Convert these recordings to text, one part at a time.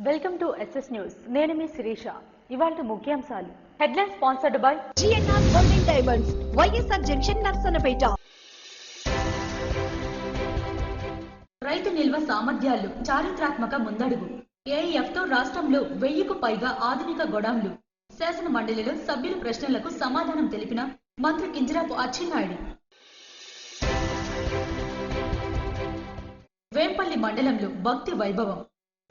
Welcome to SS news. నేను మీ శిరీష. ఇవాళ ముఖ్యాంశాలు. Headline sponsored by GNR golden diamonds, YSR junction, Narasannapeta. రైతు నిల్వ సామర్థ్యాలు చారిత్రాత్మక ముందడుగు. ఏఐఎఫ్ తో రాష్ట్రంలో 1000కు పైగా ఆధునిక గోడౌన్లు. శాసన మండలిలో సభ్యుల ప్రశ్నలకు సమాధానం తెలిపిన మంత్రి కింజరాపు అచ్చెన్నాయుడు. వేంపల్లి మండలంలో భక్తి వైభవం.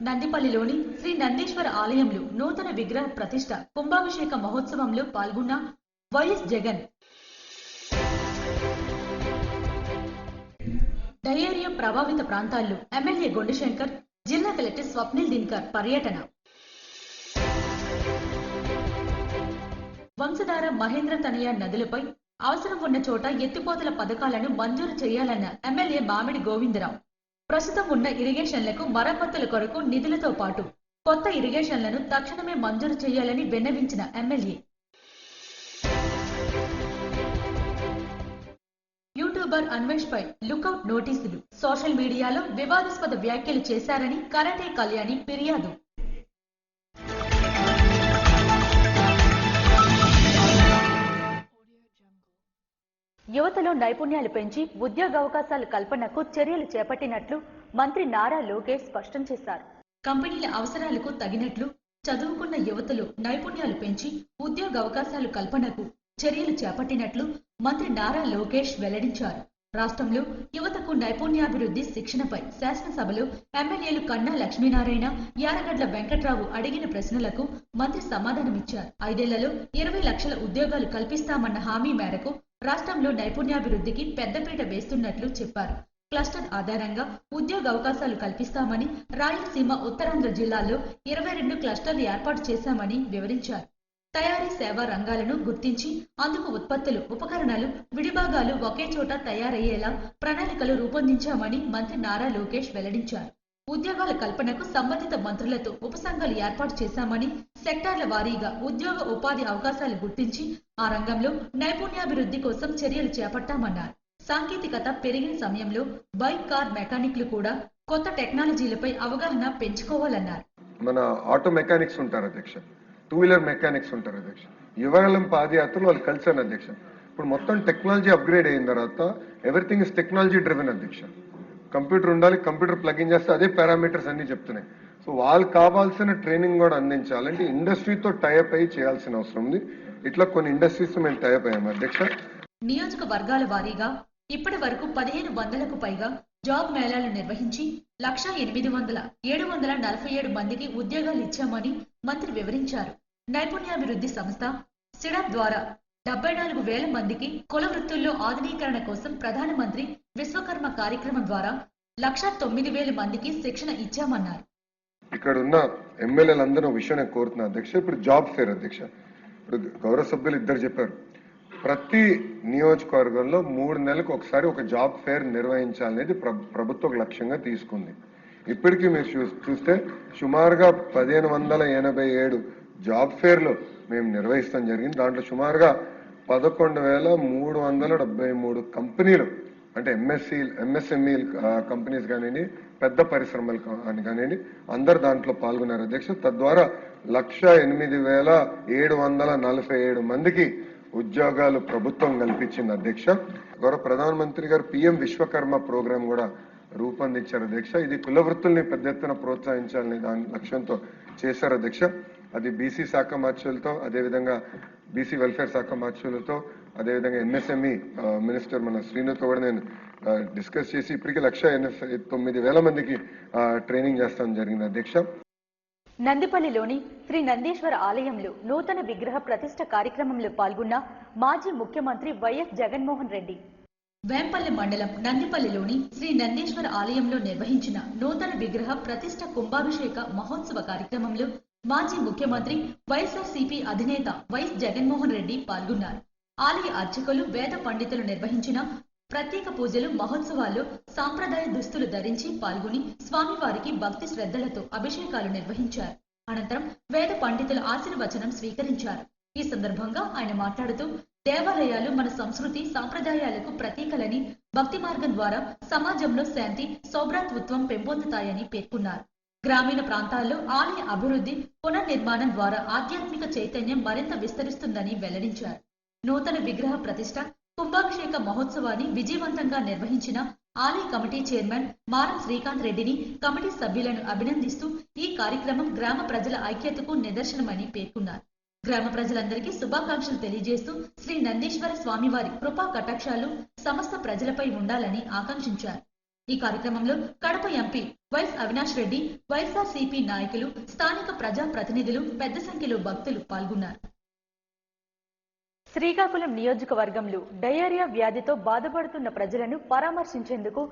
నందిపల్లిలోని శ్రీ నందీశ్వర ఆలయంలో నూతన విగ్రహ ప్రతిష్ఠ కుంభాభిషేక మహోత్సవంలో పాల్గొన్న వైఎస్ జగన్. డయేరియా ప్రభావిత ప్రాంతాల్లో ఎమ్మెల్యే గొండిశంకర్, జిల్లా కలెక్టర్ స్వప్నిల్ దినకర్ పర్యటన. వంశధార, మహేంద్ర తనయ నదులపై అవసరం ఉన్న చోట ఎత్తిపోతల పథకాలను మంజూరు చేయాలన్న ఎమ్మెల్యే మామిడి గోవిందరావు. ప్రస్తుతం ఉన్న ఇరిగేషన్లకు మరమ్మతుల కొరకు నిధులతో పాటు కొత్త ఇరిగేషన్లను తక్షణమే మంజూరు చేయాలని విన్నవించిన ఎమ్మెల్యే. యూట్యూబర్ అన్వేష్ పై లుకౌట్ నోటీసులు. సోషల్ మీడియాలో వివాదాస్పద వ్యాఖ్యలు చేశారని కరాటే కళ్యాణి ఫిర్యాదు. యువతలో నైపుణ్యాలు పెంచి ఉద్యోగావకాశాల కల్పనకు చర్యలు చేపట్టినట్లు మంత్రి నారా లోకేష్ స్పష్టం చేశారు. కంపెనీల అవసరాలకు తగినట్లు చదువుకున్న యువతలో నైపుణ్యాలు పెంచి ఉద్యోగావకాశాలు కల్పనకు చర్యలు చేపట్టినట్లు మంత్రి నారా లోకేష్ వెల్లడించారు. రాష్ట్రంలో యువతకు నైపుణ్యాభివృద్ధి శిక్షణపై శాసనసభలో ఎమ్మెల్యేలు కన్నా లక్ష్మీనారాయణ, యారగడ్ల వెంకట్రావు అడిగిన ప్రశ్నలకు మంత్రి సమాధానమిచ్చారు. 5 ఏళ్లలో 20 లక్షల ఉద్యోగాలు కల్పిస్తామన్న హామీ మేరకు రాష్ట్రంలో నైపుణ్యాభివృద్ధికి పెద్దపీట వేస్తున్నట్లు చెప్పారు. క్లస్టర్ ఆధారంగా ఉద్యోగ అవకాశాలు కల్పిస్తామని, రాయలసీమ, ఉత్తరాంధ్ర జిల్లాల్లో 22 క్లస్టర్లు ఏర్పాటు చేశామని వివరించారు. తయారీ సేవా రంగాలను గుర్తించి అందుకు ఉత్పత్తులు, ఉపకరణాలు, విడిభాగాలు ఒకే చోట తయారయ్యేలా ప్రణాళికలు రూపొందించామని మంత్రి నారా లోకేష్ వెల్లడించారు. ఉద్యోగాల కల్పనకు సంబంధిత మంత్రులతో ఉపసంఘాలు ఏర్పాటు చేశామని, సెక్టార్ల వారీగా ఉద్యోగ ఉపాధి అవకాశాలు గుర్తించి ఆ రంగంలో నైపుణ్యాభివృద్ధి కోసం చర్యలు చేపట్టామన్నారు. సాంకేతికత పెరిగిన సమయంలో బైక్, కార్ మెకానిక్లు కూడా కొత్త టెక్నాలజీలపై అవగాహన పెంచుకోవాలన్నారు. మన ఆటో మెకానిక్స్ ఉంటారు అధ్యక్ష, 2 వీలర్ మెకానిక్స్ ఉంటారు అధ్యక్ష, యువగలం పాదయాత్రలు వాళ్ళు కలిసారు అధ్యక్ష. ఇప్పుడు మొత్తం టెక్నాలజీ అప్గ్రేడ్ అయిన తర్వాత ఎవ్రీథింగ్ ఇస్ టెక్నాలజీ డ్రివెన్ అధ్యక్ష. కంప్యూటర్ ఉండాలి, కంప్యూటర్ ప్లగిన్ చేస్తే అదే పారామీటర్స్ అన్ని చెప్తున్నాయి. సో వాళ్ళకి కావాల్సిన ట్రైనింగ్ కూడా అందించాలంటే ఇండస్ట్రీతో టైఅప్ అయ్యి చేయాల్సిన అవసరం ఉంది. ఇట్లా కొన్ని ఇండస్ట్రీస్ మేము టైఅప్ అయ్యాము అధ్యక్ష. నియోజకవర్గాల వారీగా ఇప్పటి వరకు 1500కు పైగా జాబ్ మేళాలు నిర్వహించి 1,800,747 మందికి ఉద్యోగాలు ఇచ్చామని మంత్రి వివరించారు. నైపుణ్యాభివృద్ధి సంస్థ సిడాప్ ద్వారా 74,000 మందికి కుల వృత్తుల్లో ఆధునీకరణ కోసం ప్రధానమంత్రి విశ్వకర్మ కార్యక్రమం ద్వారా 1,09,000 మందికి శిక్షణ ఇచ్చామన్నారు. ఇక్కడ ఉన్న ఎమ్మెల్యేలందరూ విషయం నేను కోరుతున్నా అధ్యక్ష. ఇప్పుడు జాబ్ ఫేర్ అధ్యక్ష, ఇప్పుడు గౌరవ సభ్యులు ఇద్దరు చెప్పారు, ప్రతి నియోజకవర్గంలో 3 నెలలకు ఒకసారి ఒక జాబ్ ఫేర్ నిర్వహించాలనేది ప్రభుత్వ లక్ష్యంగా తీసుకుంది. ఇప్పటికీ మీరు చూస్తే సుమారుగా 1,587 జాబ్ ఫేర్లు మేము నిర్వహిస్తాం జరిగింది. దాంట్లో సుమారుగా 11,373 కంపెనీలు, అంటే ఎంఎస్ఎంఈ కంపెనీస్ కానివ్వండి, పెద్ద పరిశ్రమలు కానివ్వండి, అందరు దాంట్లో పాల్గొన్నారు అధ్యక్ష. తద్వారా 1,08,747 మందికి ఉద్యోగాలు ప్రభుత్వం కల్పించింది అధ్యక్ష. గౌరవ ప్రధానమంత్రి గారు పిఎం విశ్వకర్మ ప్రోగ్రాం కూడా రూపొందించారు అధ్యక్ష. ఇది కుల వృత్తుల్ని పెద్ద ఎత్తున ప్రోత్సహించాలని దాని లక్ష్యంతో చేశారు అధ్యక్ష. అది బీసీ శాఖ మార్చులతో, అదేవిధంగా బీసీ వెల్ఫేర్ శాఖ మార్చులతో, అదేవిధంగా ఎంఎస్ఎంఈ మినిస్టర్ మన శ్రీనుతో కూడా నేను డిస్కస్ చేసి ఇప్పటికీ 1,09,000 మందికి ట్రైనింగ్ చేస్తాం జరిగింది అధ్యక్ష. నందిపల్లిలోని శ్రీ నందీశ్వర ఆలయంలో నూతన విగ్రహ ప్రతిష్ఠ కార్యక్రమంలో పాల్గొన్న మాజీ ముఖ్యమంత్రి వైఎస్ జగన్మోహన్ రెడ్డి. వేంపల్లి మండలం నందిపల్లిలోని శ్రీ నందీశ్వర ఆలయంలో నిర్వహించిన నూతన విగ్రహ ప్రతిష్ఠ కుంభాభిషేక మహోత్సవ కార్యక్రమంలో మాజీ ముఖ్యమంత్రి వైఎస్ఆర్సీపీ అధినేత వైఎస్ జగన్మోహన్ రెడ్డి పాల్గొన్నారు. ఆలయ అర్చకులు, వేద పండితులు నిర్వహించిన ప్రత్యేక పూజలు, మహోత్సవాల్లో సాంప్రదాయ దుస్తులు ధరించి పాల్గొని స్వామివారికి భక్తి శ్రద్ధలతో అభిషేకాలు నిర్వహించారు. అనంతరం వేద పండితుల ఆశీర్వచనం స్వీకరించారు. ఈ సందర్భంగా ఆయన మాట్లాడుతూ, దేవాలయాలు మన సంస్కృతి సాంప్రదాయాలకు ప్రతీకలని, భక్తి మార్గం ద్వారా సమాజంలో శాంతి, సౌభ్రాతృత్వం పెంపొందుతాయని పేర్కొన్నారు. గ్రామీణ ప్రాంతాల్లో ఆలయ అభివృద్ధి పునర్నిర్మాణం ద్వారా ఆధ్యాత్మిక చైతన్యం మరింత విస్తరిస్తుందని వెల్లడించారు. నూతన విగ్రహ ప్రతిష్ట, కుంభాభిషేక మహోత్సవాన్ని విజయవంతంగా నిర్వహించిన ఆలయ కమిటీ చైర్మన్ మారం శ్రీకాంత్ రెడ్డిని, కమిటీ సభ్యులను అభినందిస్తూ ఈ కార్యక్రమం గ్రామ ప్రజల ఐక్యతకు నిదర్శనమని పేర్కొన్నారు. గ్రామ ప్రజలందరికీ శుభాకాంక్షలు తెలియజేస్తూ శ్రీ నందీశ్వర స్వామివారి కృపా కటాక్షాలు సమస్త ప్రజలపై ఉండాలని ఆకాంక్షించారు. ఈ కార్యక్రమంలో కడప ఎంపీ వైఎస్ అవినాష్ రెడ్డి, వైఎస్ఆర్సీపీ నాయకులు, స్థానిక ప్రజా ప్రతినిధులు పెద్ద సంఖ్యలో భక్తులు పాల్గొన్నారు. శ్రీకాకుళం నియోజకవర్గంలో డయేరియా వ్యాధితో బాధపడుతున్న ప్రజలను పరామర్శించేందుకు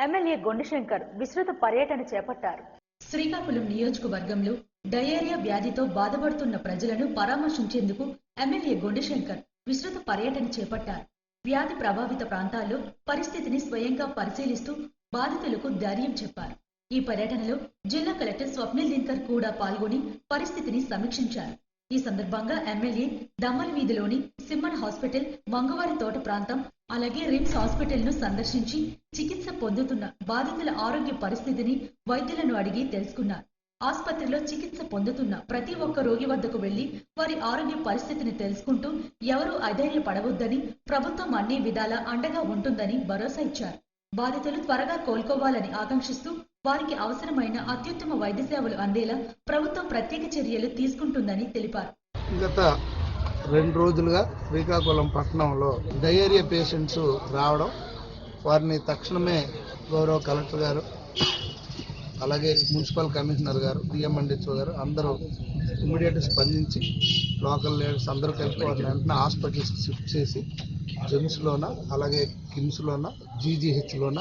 ఎమ్మెల్యే గొండిశంకర్ విస్తృత పర్యటన చేపట్టారు. శ్రీకాకుళం నియోజకవర్గంలో డయేరియా వ్యాధితో బాధపడుతున్న ప్రజలను పరామర్శించేందుకు ఎమ్మెల్యే గొండిశంకర్ విస్తృత పర్యటన చేపట్టారు. వ్యాధి ప్రభావిత ప్రాంతాల్లో పరిస్థితిని స్వయంగా పరిశీలిస్తూ బాధితులకు ధైర్యం చెప్పారు. ఈ పర్యటనలో జిల్లా కలెక్టర్ స్వప్నిల్ దినకర్ కూడా పాల్గొని పరిస్థితిని సమీక్షించారు. ఈ సందర్భంగా ఎమ్మెల్యే దమ్మల వీధిలోని సిమ్మన్ హాస్పిటల్, మంగవారి తోట ప్రాంతం, అలాగే రిమ్స్ హాస్పిటల్ ను సందర్శించి చికిత్స పొందుతున్న బాధితుల ఆరోగ్య పరిస్థితిని వైద్యులను అడిగి తెలుసుకున్నారు. ఆసుపత్రిలో చికిత్స పొందుతున్న ప్రతి ఒక్క రోగి వద్దకు వెళ్లి వారి ఆరోగ్య పరిస్థితిని తెలుసుకుంటూ ఎవరూ అధైర్యపడవద్దని, ప్రభుత్వం అన్ని విధాలా అండగా ఉంటుందని భరోసా ఇచ్చారు. బాధితులు త్వరగా కోలుకోవాలని ఆకాంక్షిస్తూ వారికి అవసరమైన అత్యుత్తమ వైద్య సేవలు అందేలా ప్రభుత్వం ప్రత్యేక చర్యలు తీసుకుంటుందని తెలిపారు. గత 2 రోజులుగా శ్రీకాకుళం పట్టణంలో డయేరియా పేషెంట్స్ రావడం, వారిని తక్షణమే గౌరవ కలెక్టర్ గారు, అలాగే మున్సిపల్ కమిషనర్ గారు, డిఎంఎండ్హెచ్ఓ గారు అందరూ ఇమ్మీడియట్ స్పందించి లోకల్ లీడర్స్ అందరూ కలిపి వారిని వెంటనే హాస్పిటల్స్కి షిఫ్ట్ చేసి జిమ్స్లోన, అలాగే కిమ్స్లోన, జీజీహెచ్లోన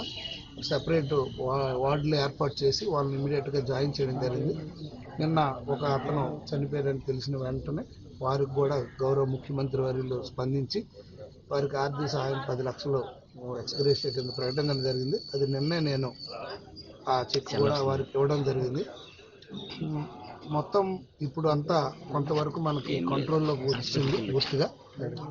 సెపరేట్ వార్డులు ఏర్పాటు చేసి వాళ్ళని ఇమ్మీడియట్గా జాయిన్ చేయడం జరిగింది. నిన్న ఒక అతను చనిపోయారని తెలిసిన వెంటనే వారికి కూడా గౌరవ ముఖ్యమంత్రి వర్యులు స్పందించి వారికి ఆర్థిక సహాయం 10 లక్షలు ఎక్స్గ్రేషియా కింద ప్రకటన జరిగింది. అది నిన్నే నేను ఆ చెక్ కూడా వారికి ఇవ్వడం జరిగింది. మొత్తం ఇప్పుడు అంతా కొంతవరకు మనకి కంట్రోల్లోకి వచ్చింది పూర్తిగా.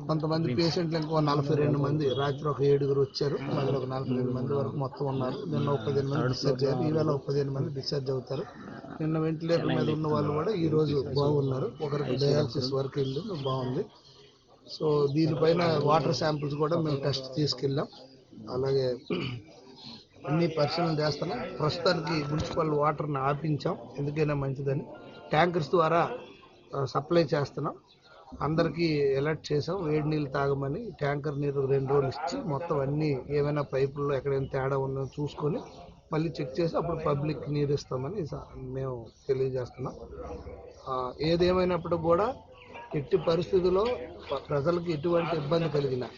కొంతమంది పేషెంట్లు ఇంకో 42 మంది, రాత్రి ఒక 7 వచ్చారు, మళ్ళీ ఒక 42 మంది వరకు మొత్తం ఉన్నారు. నిన్న 15 మంది డిశ్చార్జ్ అయ్యారు, ఈవేళ 15 మంది డిశ్చార్జ్ అవుతారు. నిన్న వెంటిలేటర్ మీద ఉన్న వాళ్ళు కూడా ఈ రోజు బాగున్నారు. ఒకరికి డయాలసిస్ వరకు వెళ్ళి బాగుంది. సో దీనిపైన వాటర్ శాంపిల్స్ కూడా మేము టెస్ట్ తీసుకెళ్ళాం, అలాగే అన్ని పరిశీలన చేస్తున్నాం. ప్రస్తుతానికి మున్సిపల్ వాటర్ని ఆపించాం, ఎందుకైనా మంచిదని. ట్యాంకర్స్ ద్వారా సప్లై చేస్తున్నాం, అందరికీ అలర్ట్ చేసాం వేడి నీళ్ళు తాగమని. ట్యాంకర్ నీరు 2 రోజులు ఇచ్చి మొత్తం అన్ని ఏమైనా పైపుల్లో ఎక్కడైనా తేడా ఉందో చూసుకొని మళ్ళీ చెక్ చేసి అప్పుడు పబ్లిక్ నీరు ఇస్తామని మేము తెలియజేస్తున్నాం. ఏదేమైనప్పుడు కూడా ఎట్టి పరిస్థితుల్లో ప్రజలకు ఎటువంటి ఇబ్బంది కలిగినా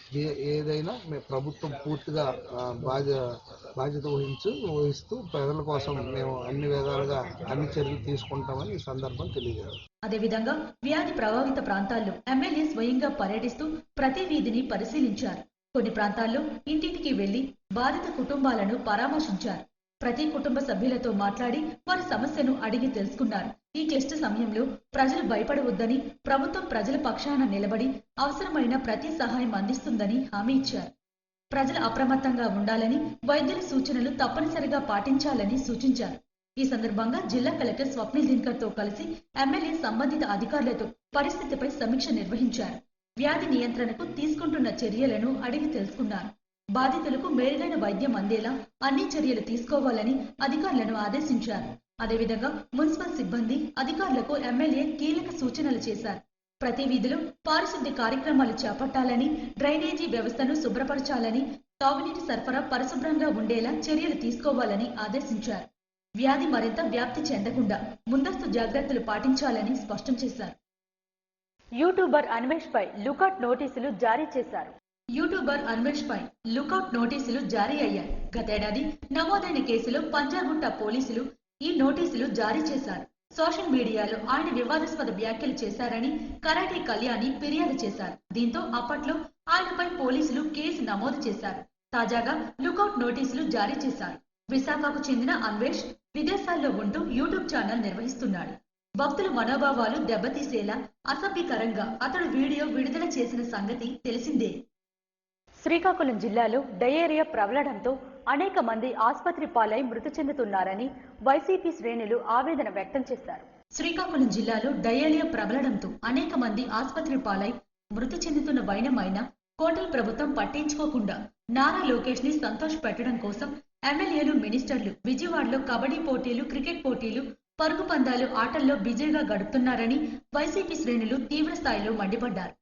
ఏదైనా ప్రభుత్వం పూర్తిగా బాధ్యత వహిస్తూ ప్రజల కోసం మేము అన్ని విధాలుగా అన్ని చర్యలు తీసుకుంటామని ఈ సందర్భం తెలియజేస్తాం. అదేవిధంగా వ్యాధి ప్రభావిత ప్రాంతాల్లో ఎమ్మెల్యే స్వయంగా పర్యటిస్తూ ప్రతి వీధిని పరిశీలించారు. కొన్ని ప్రాంతాల్లో ఇంటింటికి వెళ్లి బాధిత కుటుంబాలను పరామర్శించారు. ప్రతి కుటుంబ సభ్యులతో మాట్లాడి వారి సమస్యను అడిగి తెలుసుకున్నారు. ఈ క్లిష్ట సమయంలో ప్రజలు భయపడవద్దని, ప్రభుత్వం ప్రజల పక్షాన నిలబడి అవసరమైన ప్రతి సహాయం అందిస్తుందని హామీ ఇచ్చారు. ప్రజలు అప్రమత్తంగా ఉండాలని, వైద్యుల సూచనలు తప్పనిసరిగా పాటించాలని సూచించారు. ఈ సందర్భంగా జిల్లా కలెక్టర్ స్వప్నిల్ దినకర్ తో కలిసి ఎమ్మెల్యే సంబంధిత అధికారులతో పరిస్థితిపై సమీక్ష నిర్వహించారు. వ్యాధి నియంత్రణకు తీసుకుంటున్న చర్యలను అడిగి తెలుసుకున్నారు. బాధితులకు మెరుగైన వైద్యం అందేలా అన్ని చర్యలు తీసుకోవాలని అధికారులను ఆదేశించారు. అదేవిధంగా మున్సిపల్ సిబ్బంది, అధికారులకు ఎమ్మెల్యే కీలక సూచనలు చేశారు. ప్రతి వీధిలో పారిశుద్ధ్య కార్యక్రమాలు చేపట్టాలని, డ్రైనేజీ వ్యవస్థను శుభ్రపరచాలని, తాగునీటి సరఫరా పరిశుభ్రంగా ఉండేలా చర్యలు తీసుకోవాలని ఆదేశించారు. వ్యాధి మరింత వ్యాప్తి చెందకుండా ముందస్తు జాగ్రత్తలు పాటించాలని స్పష్టం చేశారు. యూట్యూబర్ అన్వేష్ పై లుకౌట్ నోటీసులు జారీ చేశారు. యూట్యూబర్ అన్వేష్ పై లుకౌట్ నోటీసులు జారీ అయ్యాయి. గతేడాది నమోదైన కేసులో పంజాగుట్ట పోలీసులు ఈ నోటీసులు జారీ చేశారు. సోషల్ మీడియాలో ఆయన వివాదాస్పద వ్యాఖ్యలు చేశారని కరాటే కళ్యాణి ఫిర్యాదు చేశారు. దీంతో అప్పట్లో ఆయనపై పోలీసులు కేసు నమోదు చేశారు. తాజాగా లుకౌట్ నోటీసులు జారీ చేశారు. విశాఖకు చెందిన అన్వేష్ విదేశాల్లో ఉంటూ యూట్యూబ్ ఛానల్ నిర్వహిస్తున్నాడు. భక్తుల మనోభావాలు దెబ్బతీసేలా అసభ్యకరంగా అతడు వీడియో విడుదల చేసిన సంగతి తెలిసిందే. శ్రీకాకుళం జిల్లాలో డయేరియా ప్రబలడంతో అనేక మంది ఆసుపత్రి పాలై మృతి చెందుతున్నారని వైసీపీ శ్రేణులు ఆవేదన వ్యక్తం చేశారు. శ్రీకాకుళం జిల్లాలో డయేరియా ప్రబలడంతో అనేక మంది ఆసుపత్రి పాలై మృతి చెందుతున్న వైనమైన కోటల్ ప్రభుత్వం పట్టించుకోకుండా నారా లోకేష్ ని సంతోష్ పెట్టడం కోసం ఎమ్మెల్యేలు, మినిస్టర్లు విజయవాడలో కబడ్డీ పోటీలు, క్రికెట్ పోటీలు, పరుగు పందాలు ఆటల్లో బిజీగా గడుపుతున్నారని వైసీపీ శ్రేణులు తీవ్ర స్థాయిలో మండిపడ్డారు.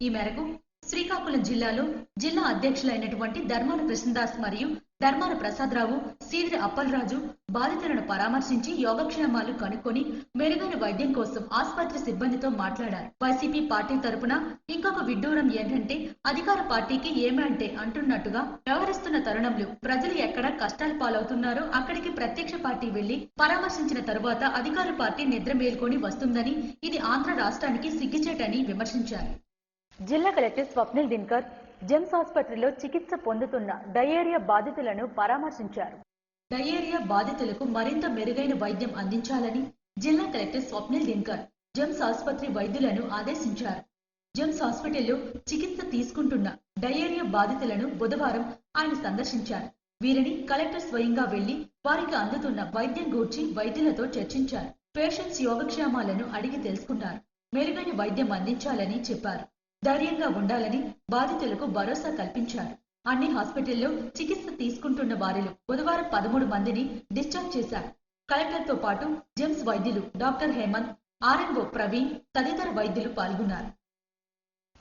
ఈ మేరకు శ్రీకాకుళం జిల్లాలో జిల్లా అధ్యక్షులైనటువంటి ధర్మాన కృష్ణదాస్ మరియు ధర్మాన ప్రసాదరావు, సీదిరి అప్పలరాజు బాధితులను పరామర్శించి యోగక్షేమాలు కనుక్కొని మెరుగైన వైద్యం కోసం ఆసుపత్రి సిబ్బందితో మాట్లాడారు. వైసీపీ పార్టీ తరపున ఇంకొక విడ్డూరం ఏంటంటే అధికార పార్టీకి ఏమంటే అంటున్నట్టుగా వ్యవహరిస్తున్న తరుణంలో ప్రజలు ఎక్కడ కష్టాలు పాలవుతున్నారో అక్కడికి ప్రత్యక్ష పార్టీ వెళ్లి పరామర్శించిన తరువాత అధికార పార్టీ నిద్ర మేల్కొని వస్తుందని, ఇది ఆంధ్ర రాష్ట్రానికి సిగ్గుచేటని విమర్శించారు. జిల్లా కలెక్టర్ స్వప్నిల్ దినకర్ జెమ్స్ ఆసుపత్రిలో చికిత్స పొందుతున్న డయేరియా బాధితులను పరామర్శించారు. డయేరియా బాధితులకు మరింత మెరుగైన వైద్యం అందించాలని జిల్లా కలెక్టర్ స్వప్నిల్ దినకర్ జెమ్స్ ఆసుపత్రి వైద్యులను ఆదేశించారు. జెమ్స్ హాస్పిటల్లో చికిత్స తీసుకుంటున్న డయేరియా బాధితులను బుధవారం ఆయన సందర్శించారు. వీరిని కలెక్టర్ స్వయంగా వెళ్లి వారికి అందుతున్న వైద్యం గూర్చి వైద్యులతో చర్చించారు. పేషెంట్స్ యోగక్షేమాలను అడిగి తెలుసుకున్నారు. మెరుగైన వైద్యం అందించాలని చెప్పారు. ధైర్యంగా ఉండాలని బాధితులకు భరోసా కల్పించారు. అన్ని హాస్పిటల్లో చికిత్స తీసుకుంటున్న వారిలో బుధవారం 13 మందిని డిశ్చార్జ్ చేశారు. కలెక్టర్తో పాటు జెమ్స్ వైద్యులు డాక్టర్ హేమంత్, ఆర్ఎంఓ ప్రవీణ్ తదితర వైద్యులు పాల్గొన్నారు.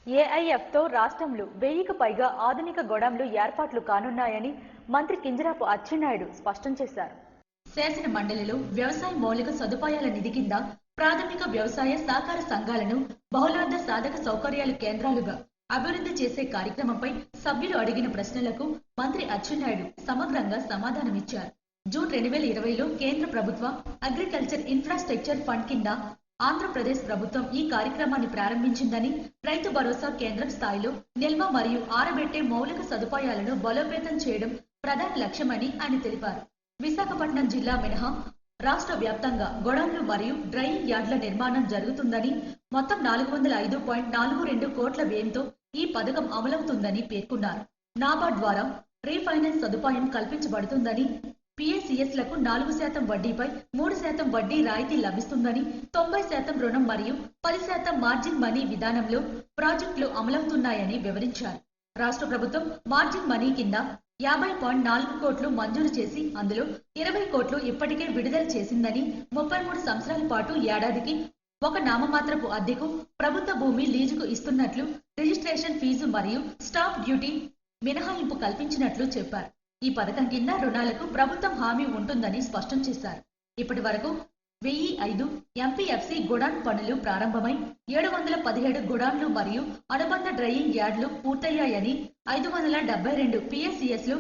ఏఐఎఫ్తో రాష్ట్రంలో 1000కు పైగా ఆధునిక గోడాంలు ఏర్పాట్లు కానున్నాయని మంత్రి కింజరాపు అచ్చెన్నాయుడు స్పష్టం చేశారు. శాసన మండలిలో వ్యవసాయ మౌలిక సదుపాయాల నిధి కింద ప్రాథమిక వ్యవసాయ సహకార సంఘాలను బహుళార్థ సాధక సౌకర్యాల కేంద్రాలుగా అభివృద్ధి చేసే కార్యక్రమంపై సభ్యులు అడిగిన ప్రశ్నలకు మంత్రి అచ్చెన్నాయుడు సమగ్రంగా సమాధానమిచ్చారు. జూన్ 2020లో కేంద్ర ప్రభుత్వ అగ్రికల్చర్ ఇన్ఫ్రాస్ట్రక్చర్ ఫండ్ కింద ఆంధ్రప్రదేశ్ ప్రభుత్వం ఈ కార్యక్రమాన్ని ప్రారంభించిందని, రైతు భరోసా కేంద్రం స్థాయిలో నిల్వ మరియు ఆరబెట్టే మౌలిక సదుపాయాలను బలోపేతం చేయడం ప్రధాన లక్ష్యమని ఆయన తెలిపారు. విశాఖపట్నం జిల్లా మినహా రాష్ట్ర వ్యాప్తంగా గోడౌన్లు మరియు డ్రైయింగ్ యార్డ్ల నిర్మాణం జరుగుతుందని, మొత్తం 405.42 కోట్ల వ్యయంతో ఈ పథకం అమలవుతుందని పేర్కొన్నారు. నాబార్డ్ ద్వారా రీఫైనాన్స్ సదుపాయం కల్పించబడుతుందని, పిఎస్సిఎస్లకు 4% వడ్డీపై 3% వడ్డీ రాయితీ లభిస్తుందని, 90% రుణం మరియు 10% మార్జిన్ మనీ విధానంలో ప్రాజెక్టులు అమలవుతున్నాయని వివరించారు. రాష్ట్ర ప్రభుత్వం మార్జిన్ మనీ కింద 50.4 కోట్లు మంజూరు చేసి అందులో 20 కోట్లు ఇప్పటికే విడుదల చేసిందని, 33 సంవత్సరాల పాటు ఏడాదికి ఒక నామమాత్రపు అద్దెకు ప్రభుత్వ భూమి లీజుకు ఇస్తున్నట్లు, రిజిస్ట్రేషన్ ఫీజు మరియు స్టాంప్ డ్యూటీ మినహాయింపు కల్పించినట్లు చెప్పారు. ఈ పథకం కింద రుణాలకు ప్రభుత్వం హామీ ఉంటుందని స్పష్టం చేశారు. ఇప్పటి వరకు 1005 ఎంపీఎఫ్సి గోడాన్ పనులు ప్రారంభమై 717 గోడాన్లు మరియు అనుబంధ డ్రైయింగ్ యార్డులు పూర్తయ్యాయని, 572 పిఎస్సిఎస్లు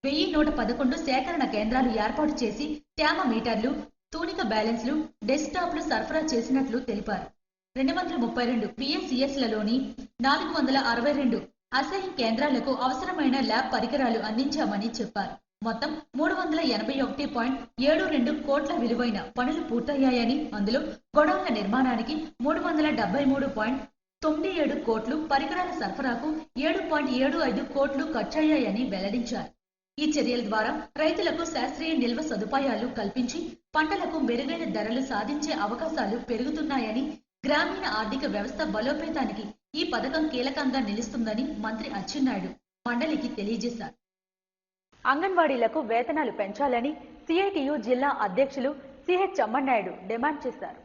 1111 సేకరణ కేంద్రాలు ఏర్పాటు చేసి తేమ మీటర్లు, తూనిక బ్యాలెన్స్లు, డెస్క్టాప్లు సరఫరా చేసినట్లు తెలిపారు. 232 పిఎస్సిఎస్లలోని 462 అసైన్ కేంద్రాలకు అవసరమైన ల్యాబ్ పరికరాలు అందించామని చెప్పారు. మొత్తం 381.72 కోట్ల విలువైన పనులు పూర్తయ్యాయని, అందులో గోడౌన్ల నిర్మాణానికి 373.97 కోట్లు, పరికరాల సరఫరాకు 7.75 కోట్లు ఖర్చయ్యాయని వెల్లడించారు. ఈ చర్యల ద్వారా రైతులకు శాస్త్రీయ నిల్వ సదుపాయాలు కల్పించి పంటలకు మెరుగైన ధరలు సాధించే అవకాశాలు పెరుగుతున్నాయని, గ్రామీణ ఆర్థిక వ్యవస్థ బలోపేతానికి ఈ పథకం కీలకంగా నిలుస్తుందని మంత్రి అచ్చెన్నాయుడు మండలికి తెలియజేశారు. అంగన్వాడీలకు వేతనాలు పెంచాలని సిఐటియు జిల్లా అధ్యక్షులు సిహెచ్ చెమ్మన్నాయుడు డిమాండ్ చేశారు.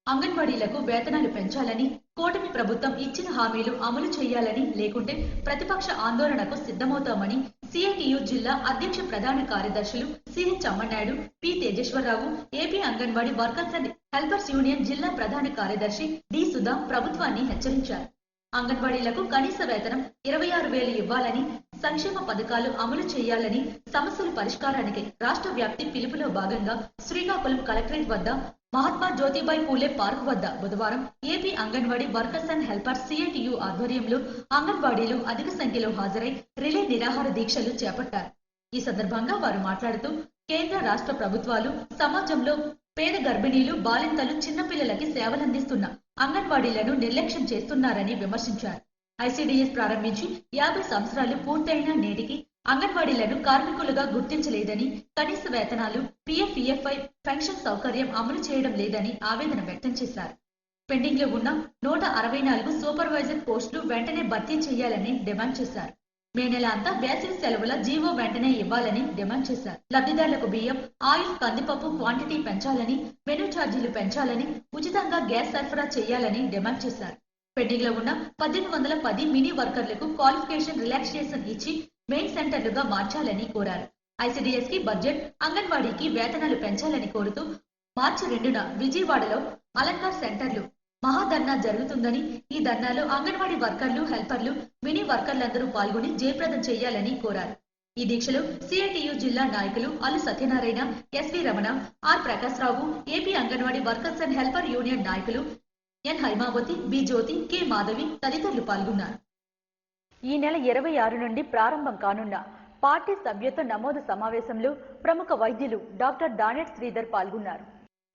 అంగన్వాడీలకు వేతనాలు పెంచాలని, కూటమి ప్రభుత్వం ఇచ్చిన హామీలు అమలు చేయాలని, లేకుంటే ప్రతిపక్ష ఆందోళనకు సిద్ధమవుతామని సిఐటియు జిల్లా అధ్యక్ష ప్రధాన కార్యదర్శులు CH Chemmannaidu, P Tejeswararao, AP anganwadi workers and helpers union జిల్లా ప్రధాన కార్యదర్శి డి సుధా ప్రభుత్వాన్ని హెచ్చరించారు. అంగన్వాడీలకు కనీస వేతనం 26,000 ఇవ్వాలని, సంక్షేమ పథకాలు అమలు చేయాలని, సమస్యల పరిష్కారానికి రాష్ట్ర వ్యాప్తి పిలుపులో భాగంగా శ్రీకాకుళం కలెక్టరేట్ వద్ద మహాత్మా జ్యోతిబాయి పూలే పార్క్ వద్ద బుధవారం AP anganwadi workers and helpers CITU ఆధ్వర్యంలో అంగన్వాడీలు అధిక సంఖ్యలో హాజరై రిలే నిరాహార దీక్షలు చేపట్టారు. ఈ సందర్భంగా వారు మాట్లాడుతూ కేంద్ర రాష్ట్ర ప్రభుత్వాలు సమాజంలో పేద గర్భిణీలు, బాలింతలు, చిన్నపిల్లలకి సేవలందిస్తున్న అంగన్వాడీలను నిర్లక్ష్యం చేస్తున్నారని విమర్శించారు. ఐసీడీఎస్ ప్రారంభించి 50 సంవత్సరాలు పూర్తయిన నేటికి అంగన్వాడీలను కార్మికులుగా గుర్తించలేదని, కనీస వేతనాలు, PF-EFI పెన్షన్ సౌకర్యం అమలు చేయడం లేదని ఆవేదన వ్యక్తం చేశారు. పెండింగ్ లో ఉన్న 164 సూపర్వైజర్ పోస్టులు వెంటనే భర్తీ చేయాలని డిమాండ్ చేశారు. మే నెల అంతా వేసవి సెలవుల జీవో వెంటనే ఇవ్వాలని డిమాండ్ చేశారు. లబ్ధిదారులకు బియ్యం, ఆయిల్, కందిపప్పు క్వాంటిటీ పెంచాలని, మెనూ ఛార్జీలు పెంచాలని, ఉచితంగా గ్యాస్ సరఫరా చేయాలని డిమాండ్ చేశారు. పెండింగ్ లో ఉన్న 1810 మినీ వర్కర్లకు క్వాలిఫికేషన్ రిలాక్సేషన్ ఇచ్చి మెయిన్ సెంటర్లుగా మార్చాలని కోరారు. ICDS కి బడ్జెట్, అంగన్వాడీకి వేతనాలు పెంచాలని కోరుతూ మార్చి 2న విజయవాడలో అలంకార్ సెంటర్లు మహాధర్నా జరుగుతుందని, ఈ ధర్నాలో అంగన్వాడీ వర్కర్లు, హెల్పర్లు, మినీ వర్కర్లందరూ పాల్గొని జయప్రదం చేయాలని కోరారు. ఈ దీక్షలో CITU జిల్లా నాయకులు Allu Satyanarayana, SV Ramana, R Prakash Rao, AP anganwadi workers and helper union నాయకులు N హైమావతి, B జ్యోతి, K మాధవి తదితరులు పాల్గొన్నారు. ఈ నెల 26 నుండి ప్రారంభం కానున్న పార్టీ సభ్యత్వ నమోదు సమావేశంలో ప్రముఖ వైద్యులు డాక్టర్ దానెట్ శ్రీధర్ పాల్గొన్నారు.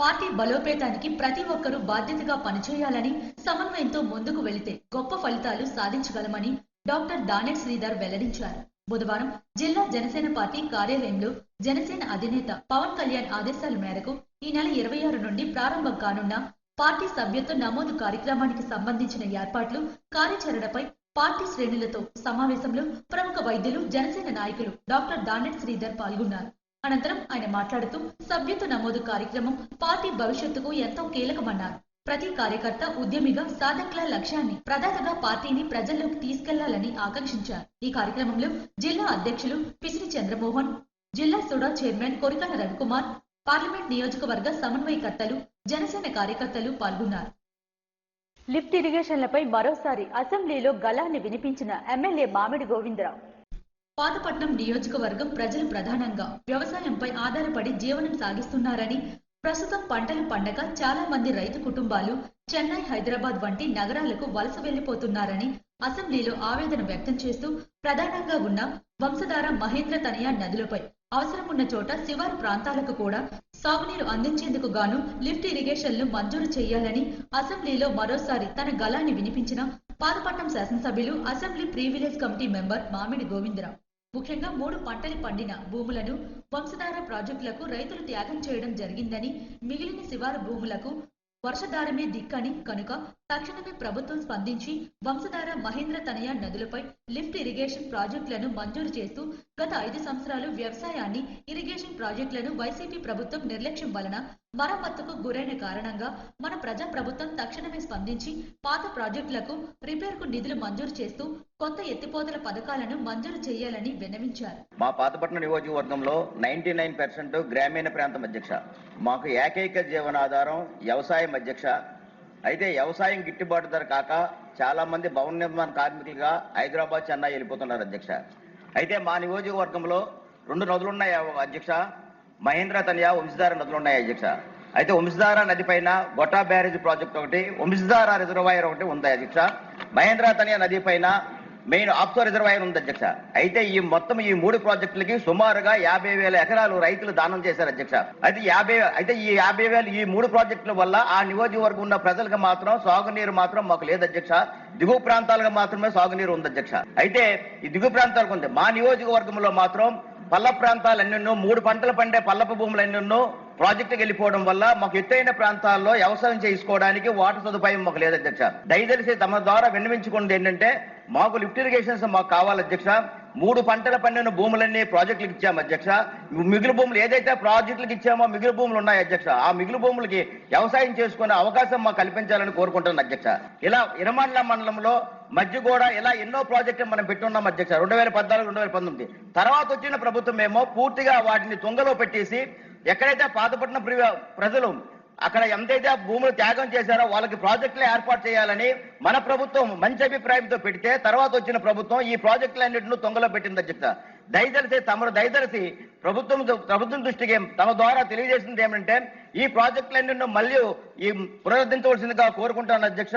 పార్టీ బలోపేతానికి ప్రతి ఒక్కరూ బాధ్యతగా పనిచేయాలని, సమన్వయంతో ముందుకు వెళితే గొప్ప ఫలితాలు సాధించగలమని డాక్టర్ దానెట్ శ్రీధర్ వెల్లడించారు. బుధవారం జిల్లా జనసేన పార్టీ కార్యాలయంలో జనసేన అధినేత పవన్ కళ్యాణ్ ఆదేశాల మేరకు ఈ నెల 26 నుండి ప్రారంభం కానున్న పార్టీ సభ్యత్వ నమోదు కార్యక్రమానికి సంబంధించిన ఏర్పాట్లు, కార్యాచరణపై పార్టీ శ్రేణులతో సమావేశంలో ప్రముఖ వైద్యులు, జనసేన నాయకులు డాక్టర్ దానెట్ శ్రీధర్ పాల్గొన్నారు. అనంతరం ఆయన మాట్లాడుతూ సభ్యత్వ నమోదు కార్యక్రమం పార్టీ భవిష్యత్తుకు ఎంతో కీలకమన్నారు. ప్రతి కార్యకర్త ఉద్యమిగా సాధకుల లక్ష్యాన్ని ప్రధానంగా పార్టీని ప్రజల్లోకి తీసుకెళ్లాలని ఆకాంక్షించారు. ఈ కార్యక్రమంలో జిల్లా అధ్యక్షులు పిసిరి చంద్రమోహన్, జిల్లా సుడా చైర్మన్ కొరికల రవికుమార్, పార్లమెంట్ నియోజకవర్గ సమన్వయకర్తలు, జనసేన కార్యకర్తలు పాల్గొన్నారు. లిఫ్ట్ ఇరిగేషన్లపై మరోసారి అసెంబ్లీలో గళాన్ని వినిపించిన ఎమ్మెల్యే మామిడి గోవిందరావు. పాతపట్నం నియోజకవర్గం ప్రజలు ప్రధానంగా వ్యవసాయంపై ఆధారపడి జీవనం సాగిస్తున్నారని, ప్రస్తుతం పంటలు పండగ చాలా మంది రైతు కుటుంబాలు చెన్నై, హైదరాబాద్ వంటి నగరాలకు వలస వెళ్లిపోతున్నారని అసెంబ్లీలో ఆవేదన వ్యక్తం చేస్తూ ప్రధానంగా ఉన్న వంశధార, మహేంద్ర తనయ నదులపై అవసరమున్న చోట శివారు ప్రాంతాలకు కూడా సాగునీరు అందించేందుకు గాను లిఫ్ట్ ఇరిగేషన్లు మంజూరు చేయాలని అసెంబ్లీలో మరోసారి తన గళాన్ని వినిపించిన పాతపట్నం శాసనసభ్యులు, అసెంబ్లీ ప్రివిలేజ్ కమిటీ మెంబర్ మామిడి గోవిందరావు. ముఖ్యంగా 3 పంటలు పండిన భూములను వంశధార ప్రాజెక్టులకు రైతులు త్యాగం చేయడం జరిగిందని, మిగిలిన శివారు భూములకు వర్షధారమే దిక్కని కనుక తక్షణమే ప్రభుత్వం స్పందించి వంశధార, మహేంద్ర తనయ నదులపై లిఫ్ట్ ఇరిగేషన్ ప్రాజెక్టులను మంజూరు చేస్తూ గత 5 సంవత్సరాలు వ్యవసాయాన్ని, ఇరిగేషన్ ప్రాజెక్టులను వైసీపీ ప్రభుత్వం నిర్లక్ష్యం వలన మరమ్మతుకు గురైన కారణంగా మన ప్రజా ప్రభుత్వం తక్షణమే స్పందించి పాత ప్రాజెక్టులకు రిపేర్కు నిధులు మంజూరు చేస్తూ కొత్త ఎత్తిపోతల పథకాలను మంజూరు చేయాలని విన్నవించారు. మా పాతపట్నం నియోజకవర్గంలో 99% గ్రామీణ ప్రాంతం అధ్యక్ష. మాకు ఏకైక జీవనాధారం వ్యవసాయం అధ్యక్ష. అయితే వ్యవసాయం గిట్టుబాటు ధర కాక చాలా మంది భవన నిర్మాణ కార్మికులుగా హైదరాబాద్, చెన్నై వెళ్ళిపోతున్నారు అధ్యక్ష. అయితే మా నియోజకవర్గంలో 2 నదులు ఉన్నాయి అధ్యక్ష. మహేంద్ర తనయ, వంశధార నదులు ఉన్నాయి అధ్యక్ష. అయితే వంశధార నది పైన గొట్టా బ్యారేజ్ ప్రాజెక్ట్ ఒకటి, వంశధార రిజర్వాయర్ ఒకటి ఉంది అధ్యక్ష. మహేంద్ర తనయ నది పైన మెయిన్ ఆప్సో రిజర్వాయర్ ఉంది అధ్యక్ష. అయితే ఈ 3 ప్రాజెక్టులకి సుమారుగా 50,000 ఎకరాలు రైతులు దానం చేశారు అధ్యక్ష. అయితే ఈ 50,000 ఈ 3 ప్రాజెక్టుల వల్ల ఆ నియోజకవర్గం ఉన్న ప్రజలకు మాత్రం సాగునీరు మాత్రం మాకు లేదు అధ్యక్ష. దిగువ ప్రాంతాలకు మాత్రమే సాగునీరు ఉంది అధ్యక్ష. అయితే ఈ దిగువ ప్రాంతాలకు ఉంది. మా నియోజకవర్గంలో మాత్రం పల్ల ప్రాంతాలు ఎన్నెన్నో, 3 పంటలు పండే పల్లపు భూములు ఎన్నెన్నో ప్రాజెక్టుకి వెళ్ళిపోవడం వల్ల మాకు ఎత్తైన ప్రాంతాల్లో వ్యవసాయం చేసుకోవడానికి వాటర్ సదుపాయం మాకు లేదు అధ్యక్ష. దయచేసి తమ ద్వారా విన్నవించుకున్నది ఏంటంటే మాకు లిఫ్ట్ ఇరిగేషన్స్ మాకు కావాలి అధ్యక్ష. 3 పంటలు పండిన భూములన్నీ ప్రాజెక్టులకు ఇచ్చాము అధ్యక్ష. మిగులు భూములు ఏదైతే ప్రాజెక్టులకు ఇచ్చామో మిగులు భూములు ఉన్నాయి అధ్యక్ష. ఆ మిగులు భూములకి వ్యవసాయం చేసుకునే అవకాశం మాకు కల్పించాలని కోరుకుంటున్నాను అధ్యక్ష. ఇలా ఇరమండల మండలంలో మధ్యగూడ ఇలా ఎన్నో ప్రాజెక్టులు మనం పెట్టున్నాం అధ్యక్ష. 2014, 2019 తర్వాత వచ్చిన ప్రభుత్వం ఏమో పూర్తిగా వాటిని తుంగలో పెట్టేసి ఎక్కడైతే పాతపట్నం ప్రజలు అక్కడ ఎంతైతే భూములు త్యాగం చేశారో వాళ్ళకి ప్రాజెక్టులు ఏర్పాటు చేయాలని మన ప్రభుత్వం మంచి అభిప్రాయంతో పెడితే తర్వాత వచ్చిన ప్రభుత్వం ఈ ప్రాజెక్టులన్నింటినీ తొంగలో పెట్టింది అధ్యక్ష. దయదలిసి ప్రభుత్వం దృష్టికి తమ ద్వారా తెలియజేసింది ఏమంటే ఈ ప్రాజెక్టులన్నింటినీ మళ్ళీ పునరుద్ధరించవలసిందిగా కోరుకుంటాను అధ్యక్ష.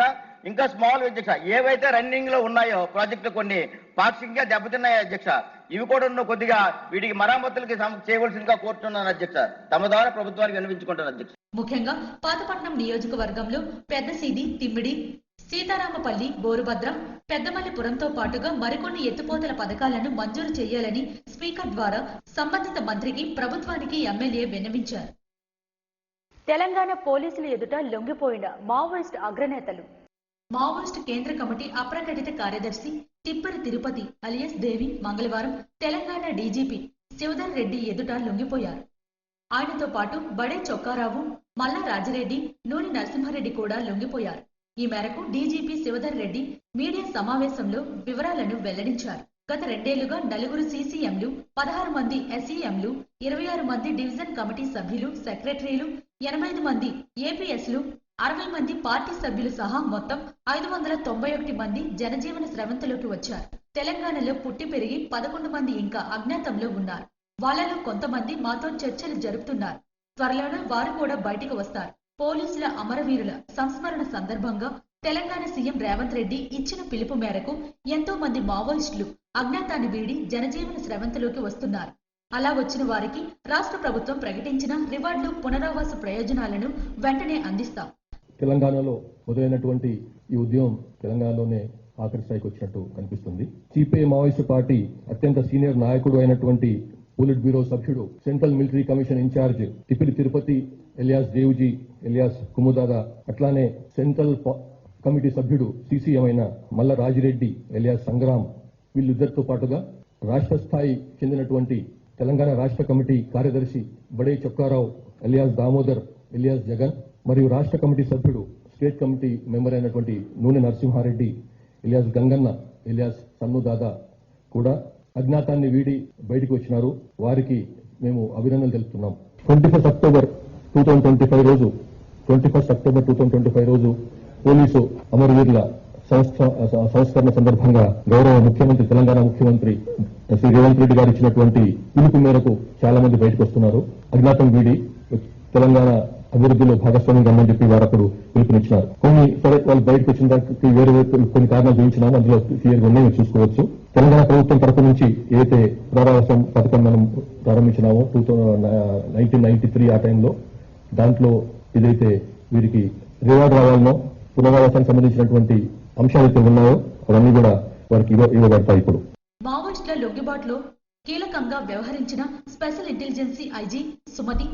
ఇంకా స్మాల్ అధ్యక్ష, ఏవైతే రన్నింగ్ లో ఉన్నాయో ప్రాజెక్టులు కొన్ని పాక్షికంగా దెబ్బతిన్నాయి అధ్యక్ష. ఇవి కూడా కొద్దిగా వీటికి మరమ్మతులకి చేయవలసిందిగా కోరుతున్నాను అధ్యక్ష. తమ ద్వారా ప్రభుత్వానికి విన్నవించుకుంటాను అధ్యక్ష. ముఖ్యంగా పాతపట్నం నియోజకవర్గంలో పెద్దసీది, తిమ్మిడి, సీతారామపల్లి, బోరుభద్ర, పెద్దమల్లిపురంతో పాటుగా మరికొన్ని ఎత్తిపోతల పథకాలను మంజూరు చేయాలని స్పీకర్ ద్వారా సంబంధిత మంత్రికి, ప్రభుత్వానికి ఎమ్మెల్యే విన్నవించారు. తెలంగాణ పోలీసుల ఎదుట లొంగిపోయిన మావోయిస్ట్ అగ్రనేతలు. మావోయిస్టు కేంద్ర కమిటీ అప్రకటిత కార్యదర్శి తిప్పరి తిరుపతి అలియాస్ దేవి మంగళవారం తెలంగాణ డీజీపీ శివధర్ రెడ్డి ఎదుట లొంగిపోయారు. ఆయనతో పాటు బడే చొక్కారావు, మల్లా రాజిరెడ్డి, నూని నరసింహారెడ్డి కూడా లొంగిపోయారు. ఈ మేరకు డీజీపీ శివధర్ రెడ్డి మీడియా సమావేశంలో వివరాలను వెల్లడించారు. గత 2 ఏళ్లుగా 4 సీసీఎంలు, 16 మంది ఎస్ఈఎంలు, 26 మంది డివిజన్ కమిటీ సభ్యులు, సెక్రటరీలు, 85 మంది ఏపీఎస్లు, 60 మంది పార్టీ సభ్యులు సహా మొత్తం 591 మంది జనజీవన స్రవంతిలోకి వచ్చారు. తెలంగాణలో పుట్టి పెరిగి 11 మంది ఇంకా అజ్ఞాతంలో ఉన్నారు. వాళ్లలో కొంతమంది మాతో చర్చలు జరుపుతున్నారు. త్వరలోనే వారు కూడా బయటకు వస్తారు. పోలీసుల అమరవీరుల సంస్మరణ సందర్భంగా తెలంగాణ సీఎం రేవంత్ రెడ్డి ఇచ్చిన పిలుపు మేరకు ఎంతో మంది మావోయిస్టులు అజ్ఞాతాన్ని వీడి జనజీవన స్రవంతిలోకి వస్తున్నారు. అలా వచ్చిన వారికి రాష్ట్ర ప్రభుత్వం ప్రకటించిన రివార్డులు, పునరావాస ప్రయోజనాలను వెంటనే అందిస్తాం. తెలంగాణలో మొదలైనటువంటి ఈ ఉద్యమం తెలంగాణలోనే ఆఖరి స్థాయికి వచ్చినట్టు కనిపిస్తుంది. సిపిఐ మావోయిస్టు పార్టీ అత్యంత సీనియర్ నాయకుడు అయినటువంటి పోలిట్ బ్యూరో సభ్యుడు, central military commission incharge Tippiri Tirupati alias Devji alias Kumudada, అట్లానే సెంట్రల్ కమిటీ సభ్యుడు సీసీఎం అయిన మల్ల రాజిరెడ్డి ఎలియాస్ సంగ్రామ్, వీళ్ళిద్దరితో పాటుగా రాష్ట్ర స్థాయి చెందినటువంటి తెలంగాణ రాష్ట్ర కమిటీ కార్యదర్శి బడే చొక్కారావు ఎలియాస్ దామోదర్ ఎలియాస్ జగన్, మరియు రాష్ట్ర కమిటీ సభ్యుడు స్టేట్ కమిటీ మెంబర్ అయినటువంటి నూనె నరసింహారెడ్డి ఎలియాస్ గంగన్న ఎలియాస్ సన్నుదాదా కూడా అజ్ఞాతాన్ని వీడి బయటకు వచ్చినారు. వారికి మేము అభినందనలు తెలుపుతున్నాం. 21 అక్టోబర్ 2025 రోజు పోలీసు అమరవీరుల సంస్కరణ సందర్భంగా గౌరవ ముఖ్యమంత్రి, తెలంగాణ ముఖ్యమంత్రి శ్రీ రేవంత్ రెడ్డి గారు ఇచ్చినటువంటి పిలుపు మేరకు చాలా మంది బయటకు వస్తున్నారు. అజ్ఞాతం వీడి తెలంగాణ అభివృద్ధిలో భాగస్వామ్యం రమ్మని చెప్పి వారు అప్పుడు పిలుపునిచ్చినారు. సరే, వాళ్ళు బయటకు వచ్చిన దానికి వేరే కొన్ని కారణాలు చూపించినాము. అందులో క్లియర్గా ఉన్నాయి, చూసుకోవచ్చు. తెలంగాణ ప్రభుత్వం తరఫు నుంచి ఏదైతే పునరావాసం పథకం మనం ప్రారంభించినామో 1993 ఆ టైంలో, దాంట్లో ఏదైతే వీరికి రివార్డు రావాలనో, పునరావాసానికి సంబంధించినటువంటి అంశాలు అయితే ఉన్నాయో అవన్నీ కూడా వారికి ఇవ్వబడతాయి. ఇప్పుడు మావోయిస్టుల లొంగిబాటులో కీలకంగా వ్యవహరించిన స్పెషల్ ఇంటెలిజెన్సీ ఐజీ సుమతి,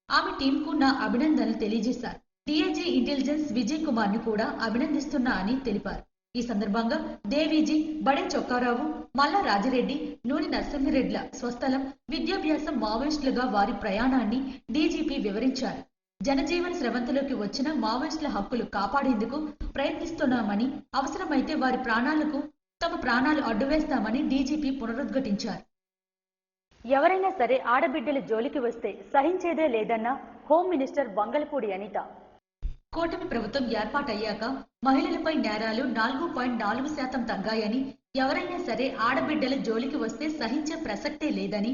ఆమె టీంకు నా అభినందనలు తెలియజేశారు. డీఐజీ ఇంటెలిజెన్స్ విజయ్ కుమార్ ని కూడా అభినందిస్తున్నా అని తెలిపారు. ఈ సందర్భంగా దేవీజీ, బడే చొక్కారావు, మల్లా రాజిరెడ్డి, నూని నరసింహారెడ్డిల స్వస్థలం, విద్యాభ్యాసం, మావోయిస్టులుగా వారి ప్రయాణాన్ని డీజీపీ వివరించారు. జనజీవన స్రవంతిలోకి వచ్చిన మావోయిస్టుల హక్కులు కాపాడేందుకు ప్రయత్నిస్తున్నామని, అవసరమైతే వారి ప్రాణాలకు తమ ప్రాణాలు అడ్డువేస్తామని డీజీపీ పునరుద్ఘాటించారు. ఎవరైనా సరే ఆడబిడ్డల జోలికి వస్తే సహించేదే లేదన్న హోం మినిస్టర్ వంగలపూడి అనిత. కూటమి ప్రభుత్వం ఏర్పాటయ్యాక మహిళలపై నేరాలు 4.4% తగ్గాయని, ఎవరైనా సరే ఆడబిడ్డల జోలికి వస్తే సహించే ప్రసక్తే లేదని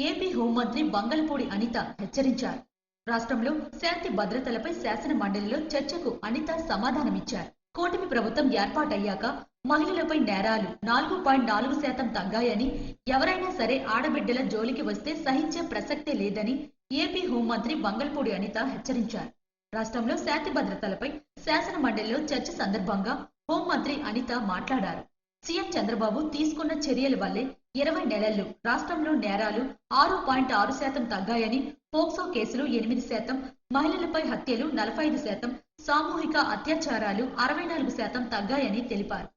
ఏపీ హోంమంత్రి వంగలపూడి అనిత హెచ్చరించారు. రాష్ట్రంలో శాంతి భద్రతలపై శాసన మండలిలో చర్చకు అనిత సమాధానమిచ్చారు. కూటమి ప్రభుత్వం ఏర్పాటయ్యాక మహిళలపై నేరాలు 4.4% తగ్గాయని, ఎవరైనా సరే ఆడబిడ్డల జోలికి వస్తే సహించే ప్రసక్తే లేదని ఏపీ హోంమంత్రి వంగలపూడి అనిత హెచ్చరించారు. రాష్ట్రంలో శాంతి భద్రతలపై శాసన మండలిలో చర్చ సందర్భంగా హోంమంత్రి అనిత మాట్లాడారు. సీఎం చంద్రబాబు తీసుకున్న చర్యల వల్లే 20 నెలల్లో రాష్ట్రంలో నేరాలు 6.6% తగ్గాయని, పోక్సో కేసులు 8%, మహిళలపై హత్యలు 45%, సామూహిక అత్యాచారాలు 64% తగ్గాయని తెలిపారు.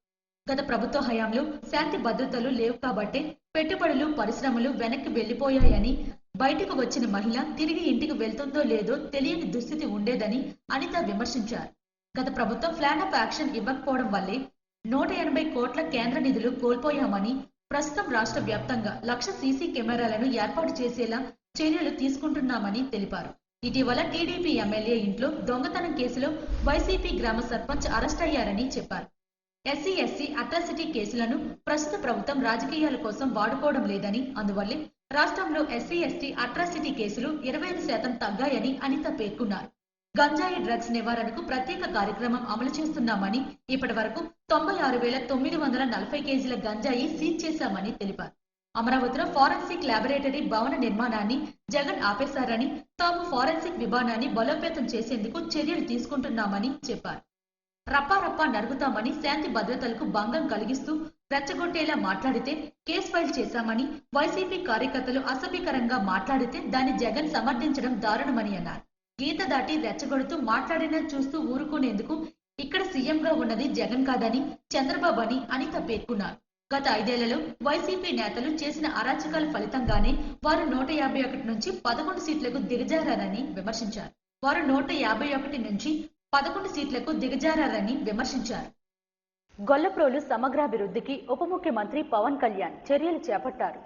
గత ప్రభుత్వ హయాంలో శాంతి భద్రతలు లేవు కాబట్టే పెట్టుబడులు, పరిశ్రమలు వెనక్కి వెళ్లిపోయాయని, బయటకు వచ్చిన మహిళ తిరిగి ఇంటికి వెళ్తుందో లేదో తెలియని దుస్థితి ఉండేదని అనిత విమర్శించారు. గత ప్రభుత్వం ప్లాన్ ఆఫ్ యాక్షన్ ఇవ్వకపోవడం వల్లే 180 కోట్ల కేంద్ర నిధులు కోల్పోయామని, ప్రస్తుతం రాష్ట్ర వ్యాప్తంగా 1,00,000 సీసీ కెమెరాలను ఏర్పాటు చేసేలా చర్యలు తీసుకుంటున్నామని తెలిపారు. ఇటీవల టీడీపీ ఎమ్మెల్యే ఇంట్లో దొంగతనం కేసులో వైసీపీ గ్రామ సర్పంచ్ అరెస్ట్ అయ్యారని చెప్పారు. ఎస్సీ అట్రాసిటీ కేసులను ప్రస్తుత ప్రభుత్వం రాజకీయాల కోసం వాడుకోవడం లేదని, అందువల్లే రాష్ట్రంలో ఎస్సీ అట్రాసిటీ కేసులు 25% తగ్గాయని అనిత పేర్కొన్నారు. గంజాయి డ్రగ్స్ నివారణకు ప్రత్యేక కార్యక్రమం అమలు చేస్తున్నామని, ఇప్పటి వరకు 96,940 కేజీల గంజాయి సీజ్ చేశామని తెలిపారు. అమరావతిలో ఫారెన్సిక్ ల్యాబొరేటరీ భవన నిర్మాణాన్ని జగన్ ఆపేశారని, తాము ఫారెన్సిక్ విభాగాన్ని బలోపేతం చేసేందుకు చర్యలు తీసుకుంటున్నామని చెప్పారు. రప్పా నరుగుతామని, శాంతి భద్రతలకు భంగం కలిగిస్తూ రెచ్చగొట్టేలా మాట్లాడితే కేసు ఫైల్ చేశామని, వైసీపీ కార్యకర్తలు అసభ్యకరంగా మాట్లాడితే దాన్ని జగన్ సమర్థించడం దారుణమని అన్నారు. గీత దాటి రెచ్చగొడుతూ మాట్లాడినా చూస్తూ ఊరుకునేందుకు ఇక్కడ సీఎంగా ఉన్నది జగన్ కాదని, చంద్రబాబు అని అనిత పేర్కొన్నారు. గత 5 ఏళ్లలో వైసీపీ నేతలు చేసిన అరాచకాల ఫలితంగానే వారు 151 నుంచి 11 సీట్లకు దిగజారని విమర్శించారు. వారు 151 నుంచి 11 సీట్లకు దిగజారని విమర్శించారు. గొల్లప్రోలు సమగ్రాభివృద్ధికి ఉప ముఖ్యమంత్రి పవన్ కళ్యాణ్ చర్యలు చేపట్టారు.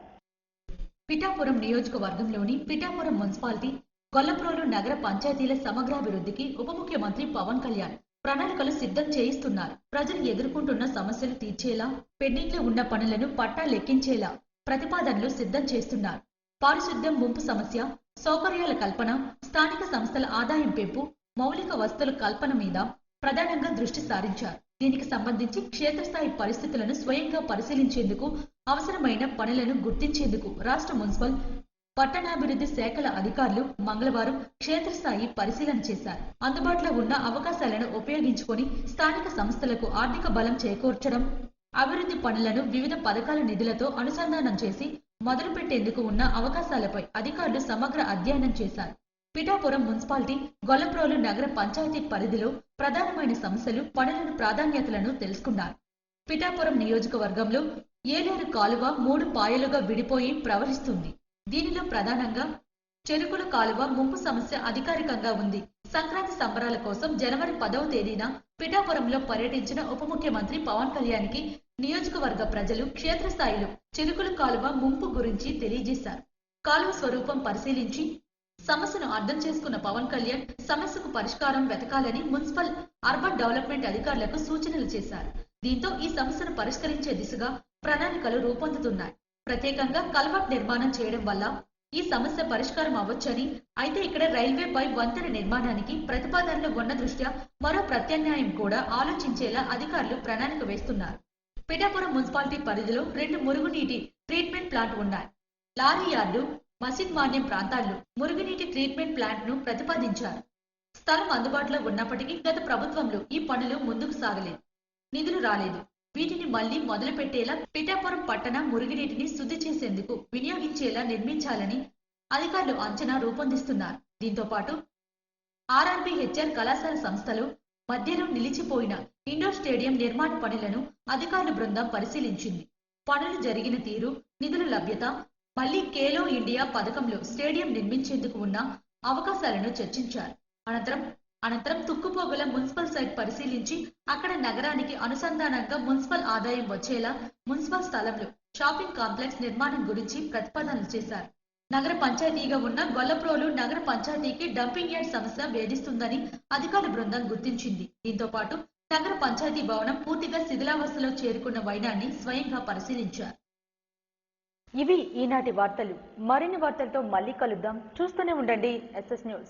పిఠాపురం నియోజకవర్గంలోని పిఠాపురం మున్సిపాలిటీ, గొల్లప్రోలు నగర పంచాయతీల సమగ్రాభివృద్ధికి ఉప ముఖ్యమంత్రి పవన్ కళ్యాణ్ ప్రణాళికలు సిద్ధం చేయిస్తున్నారు. ప్రజలు ఎదుర్కొంటున్న సమస్యలు తీర్చేలా, పెండింగ్లో ఉన్న పనులను పట్టా లెక్కించేలా ప్రతిపాదనలు సిద్ధం చేస్తున్నారు. పారిశుద్ధ్యం ముంపు సమస్య, సౌకర్యాల కల్పన, స్థానిక సంస్థల ఆదాయం పెంపు, మౌలిక వసతుల కల్పన మీద ప్రధానంగా దృష్టి సారించారు. దీనికి సంబంధించి క్షేత్రస్థాయి పరిస్థితులను స్వయంగా పరిశీలించేందుకు, అవసరమైన పనులను గుర్తించేందుకు రాష్ట్ర మున్సిపల్, పట్టణాభివృద్ధి శాఖల అధికారులు మంగళవారం క్షేత్రస్థాయి పరిశీలన చేశారు. అందుబాటులో ఉన్న అవకాశాలను ఉపయోగించుకొని స్థానిక సంస్థలకు ఆర్థిక బలం చేకూర్చడం, అభివృద్ధి పనులను వివిధ పథకాల నిధులతో అనుసంధానం చేసి మొదలుపెట్టేందుకు ఉన్న అవకాశాలపై అధికారులు సమగ్ర అధ్యయనం చేశారు. పిఠాపురం మున్సిపాలిటీ, గొల్లప్రోలు నగర పంచాయతీ పరిధిలో ప్రధానమైన సమస్యలు, పనులను ప్రాధాన్యతలను తెలుసుకున్నారు. పిఠాపురం నియోజకవర్గంలో ఏలేరు కాలువ 3 పాయలుగా విడిపోయి ప్రవహిస్తుంది. దీనిలో ప్రధానంగా చెరుకుల కాలువ ముంపు సమస్య అధికారికంగా ఉంది. సంక్రాంతి సంబరాల కోసం జనవరి 10వ తేదీన పిఠాపురంలో పర్యటించిన ఉప ముఖ్యమంత్రి పవన్ కళ్యాణ్కి నియోజకవర్గ ప్రజలు క్షేత్రస్థాయిలో చెరుకుల కాలువ ముంపు గురించి తెలియజేశారు. కాలువ స్వరూపం పరిశీలించి సమస్యను అర్థం చేసుకున్న పవన్ కళ్యాణ్ సమస్యకు పరిష్కారం వెతకాలని మున్సిపల్, అర్బన్ డెవలప్మెంట్ అధికారులకు సూచనలు చేశారు. దీంతో ఈ సమస్యను పరిష్కరించే దిశగా ప్రణాళికలు రూపొందుతున్నాయి. ప్రత్యేకంగా కల్వర్ట్ నిర్మాణం చేయడం వల్ల ఈ సమస్య పరిష్కారం అవ్వొచ్చని, అయితే ఇక్కడ రైల్వేపై వంతెన నిర్మాణానికి ప్రతిపాదనలు ఉన్న దృష్ట్యా మరో ప్రత్యామ్నాయం కూడా ఆలోచించేలా అధికారులు ప్రణాళిక వేస్తున్నారు. పిఠాపురం మున్సిపాలిటీ పరిధిలో 2 మురుగునీటి ట్రీట్మెంట్ ప్లాంట్ ఉన్నాయి. లారీ యార్డు, మసీద్ మాన్యం ప్రాంతాల్లో మురుగునీటి ట్రీట్మెంట్ ప్లాంట్ ను ప్రతిపాదించారు. స్థలం అందుబాటులో ఉన్నప్పటికీ గత ప్రభుత్వంలో ఈ పనులు ముందుకు సాగలేదు, నిధులు రాలేదు. వీటిని మళ్లీ మొదలు పెట్టేలా పిఠాపురం పట్టణ మురుగునీటిని శుద్ధి చేసేందుకు వినియోగించేలా నిర్మించాలని అధికారులు అంచనా రూపొందిస్తున్నారు. దీంతో పాటు ఆర్ఆర్బీహెచ్ఆర్ కళాశాల సంస్థలో మధ్యలో నిలిచిపోయిన ఇండోర్ స్టేడియం నిర్మాణ పనులను అధికారుల బృందం పరిశీలించింది. పనులు జరిగిన తీరు, నిధుల లభ్యత, మళ్లీ ఖేలో ఇండియా పథకంలో స్టేడియం నిర్మించేందుకు ఉన్న అవకాశాలను చర్చించారు. అనంతరం తుక్కుపోగల మున్సిపల్ సైట్ పరిశీలించి అక్కడ నగరానికి అనుసంధానంగా మున్సిపల్ ఆదాయం వచ్చేలా మున్సిపల్ స్థలంలో షాపింగ్ కాంప్లెక్స్ నిర్మాణం గురించి ప్రతిపాదనలు చేశారు. నగర పంచాయతీగా ఉన్న గొల్లప్రోలు నగర పంచాయతీకి డంపింగ్ యార్డ్ సమస్య వేధిస్తుందని అధికారుల బృందం గుర్తించింది. దీంతో పాటు నగర పంచాయతీ భవనం పూర్తిగా శిథిలావస్థలో చేరుకున్న వైనాన్ని స్వయంగా పరిశీలించారు. ఇవి ఈనాటి వార్తలు. మరిన్ని వార్తలతో మళ్ళీ కలుద్దాం. చూస్తూనే ఉండండి SS న్యూస్.